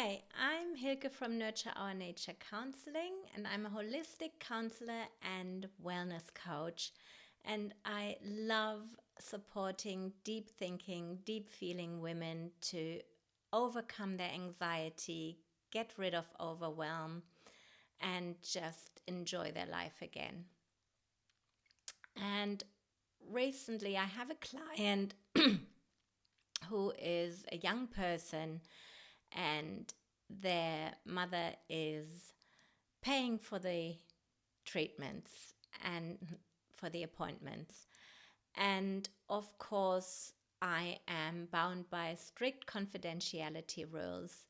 Hi, I'm Hilke from Nurture Our Nature Counselling, and I'm a holistic counselor and wellness coach. And I love supporting deep thinking, deep feeling women to overcome their anxiety, get rid of overwhelm, and just enjoy their life again. And recently, I have a client who is a young person, and their mother is paying for the treatments and for the appointments. And of course, I am bound by strict confidentiality rules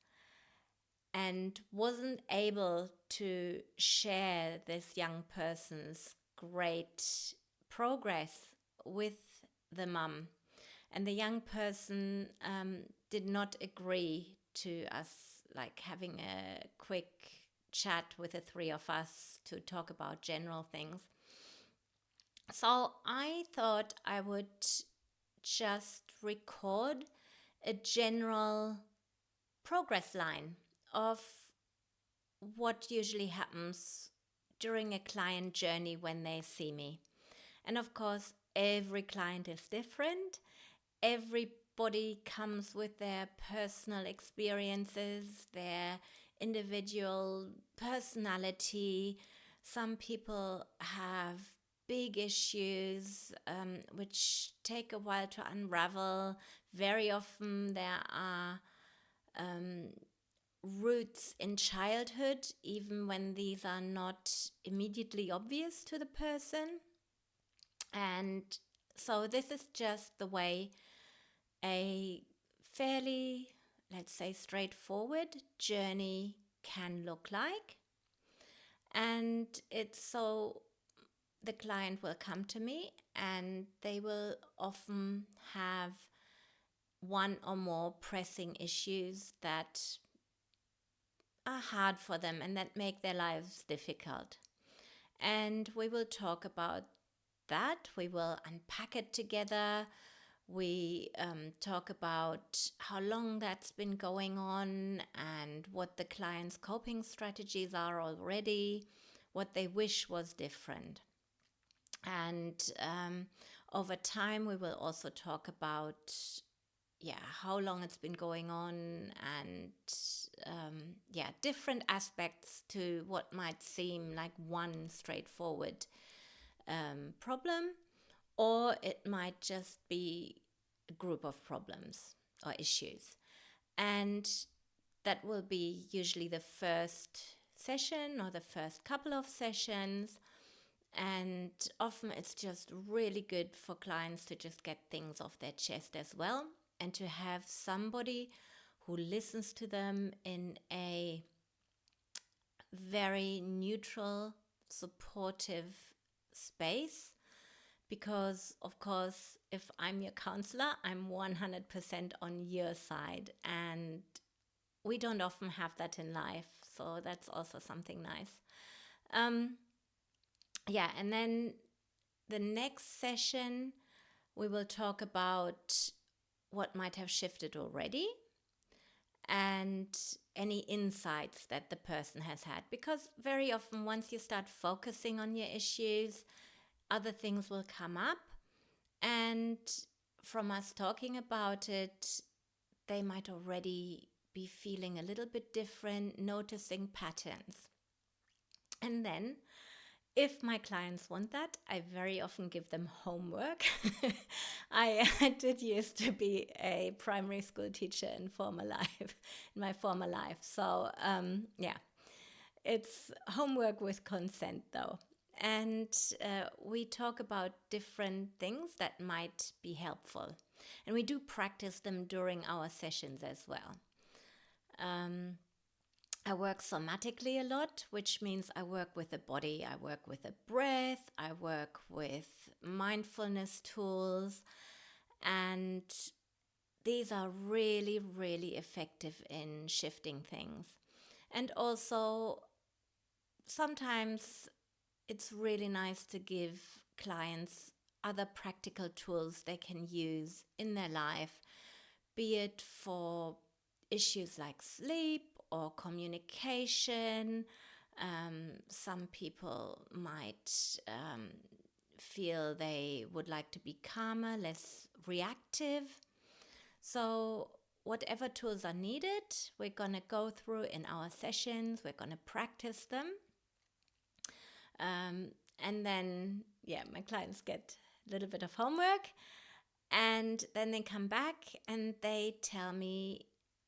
and wasn't able to share this young person's great progress with the mum. And the young person did not agree to us like having a quick chat with the three of us to talk about general things. So I thought I would just record a general progress line of what usually happens during a client journey when they see me. And of course, every client is different. Everybody comes with their personal experiences, their individual personality. Some people have big issues which take a while to unravel. Very often there are roots in childhood, even when these are not immediately obvious to the person. And so this is just the way a fairly, let's say, straightforward journey can look like. And it's so the client will come to me and they will often have one or more pressing issues that are hard for them and that make their lives difficult. And we will talk about that. We will unpack it together. We talk about how long that's been going on and what the client's coping strategies are already, what they wish was different. And over time, we will also talk about how long it's been going on and different aspects to what might seem like one straightforward problem, or it might just be a group of problems or issues. And that will be usually the first session or the first couple of sessions. And often it's just really good for clients to just get things off their chest as well, and to have somebody who listens to them in a very neutral, supportive space. Because, of course, if I'm your counselor, I'm 100% on your side. And we don't often have that in life. So that's also something nice. And then the next session, we will talk about what might have shifted already and any insights that the person has had. Because very often, once you start focusing on your issues, other things will come up. And from us talking about it, they might already be feeling a little bit different, noticing patterns. And then, if my clients want that, I very often give them homework. I did used to be a primary school teacher in my former life. So it's homework with consent though. And we talk about different things that might be helpful. And we do practice them during our sessions as well. I work somatically a lot, which means I work with the body, I work with the breath, I work with mindfulness tools, and these are really, really effective in shifting things. And also, sometimes it's really nice to give clients other practical tools they can use in their life, be it for issues like sleep or communication. Some people might feel they would like to be calmer, less reactive. So whatever tools are needed, we're going to go through in our sessions. We're going to practice them. And then, my clients get a little bit of homework. And then they come back and they tell me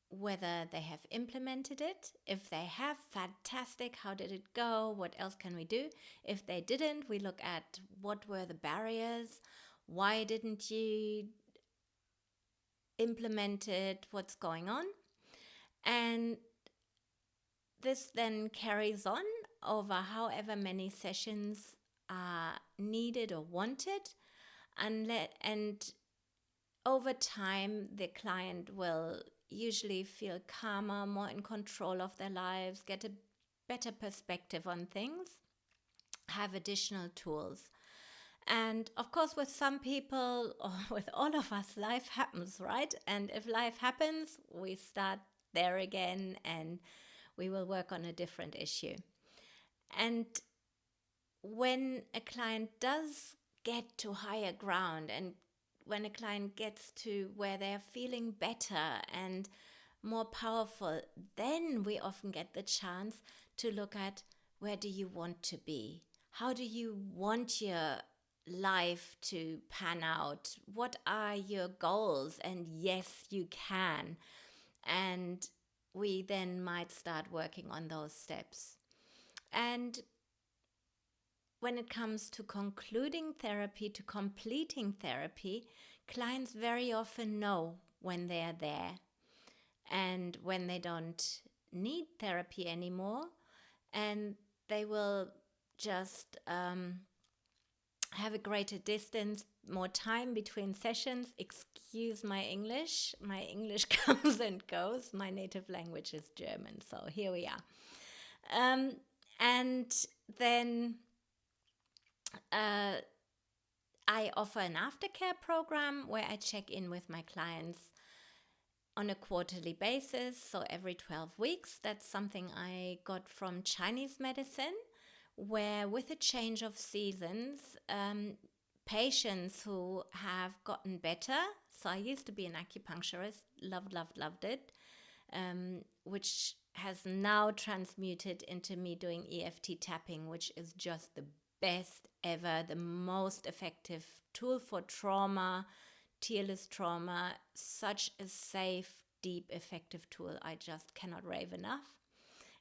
whether they have implemented it. If they have, fantastic. How did it go? What else can we do? If they didn't, we look at what were the barriers. Why didn't you implement it? What's going on? And this then carries on over however many sessions are needed or wanted. And over time, the client will usually feel calmer, more in control of their lives, get a better perspective on things, have additional tools. And of course, with some people, or with all of us, life happens, right? And if life happens, we start there again and we will work on a different issue. And when a client does get to higher ground, and when a client gets to where they're feeling better and more powerful, then we often get the chance to look at, where do you want to be? How do you want your life to pan out? What are your goals? And yes, you can. And we then might start working on those steps. And when it comes to concluding therapy, to completing therapy, clients very often know when they are there and when they don't need therapy anymore, and they will just have a greater distance, more time between sessions. Excuse my English. My English comes and goes. My native language is German, so here we are. And then I offer an aftercare program where I check in with my clients on a quarterly basis, so every 12 weeks. That's something I got from Chinese medicine, where with a change of seasons, patients who have gotten better, so I used to be an acupuncturist, loved it, which has now transmuted into me doing EFT tapping, which is just the best ever, the most effective tool for trauma, tearless trauma, such a safe, deep, effective tool. I just cannot rave enough.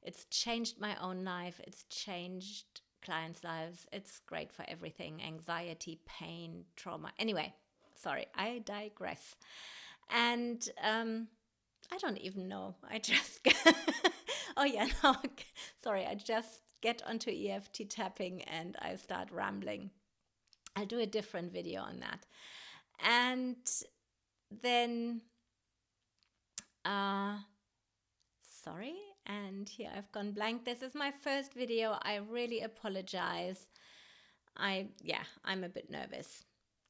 It's changed my own life. It's changed clients' lives. It's great for everything: anxiety, pain, trauma. Anyway, sorry, I digress. And I don't even know. I just, oh yeah, no, sorry, I just get onto EFT tapping and I start rambling. I'll do a different video on that. And then, sorry, and here I've gone blank. This is my first video. I really apologize. I'm a bit nervous.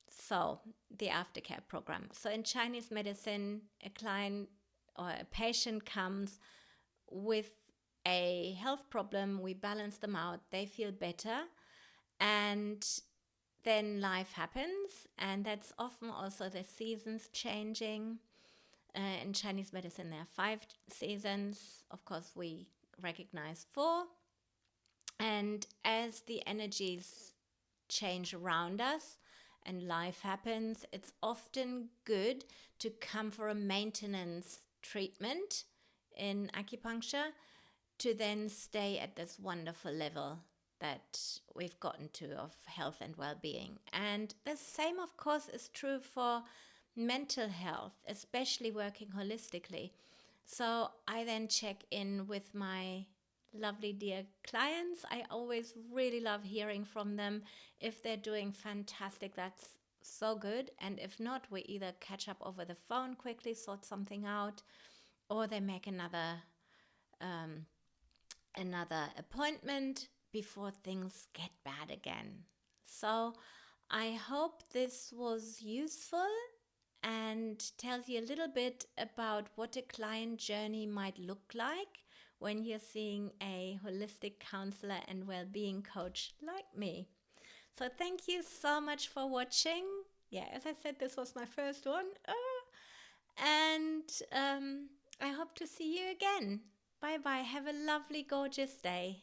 So, the aftercare program. So, in Chinese medicine, a client or a patient comes with a health problem. We balance them out. They feel better. And then life happens. And that's often also the seasons changing. In Chinese medicine, there are 5 seasons. Of course, we recognize 4. And as the energies change around us and life happens, it's often good to come for a maintenance treatment in acupuncture to then stay at this wonderful level that we've gotten to of health and well-being. And the same, of course, is true for mental health, especially working holistically. So I then check in with my lovely dear clients. I always really love hearing from them. If they're doing fantastic, that's so good. And if not, we either catch up over the phone, quickly sort something out, or they make another appointment before things get bad again. So I hope this was useful and tells you a little bit about what a client journey might look like when you're seeing a holistic counselor and well-being coach like me. So thank you so much for watching. Yeah, as I said, this was my first one. And I hope to see you again. Bye bye. Have a lovely, gorgeous day.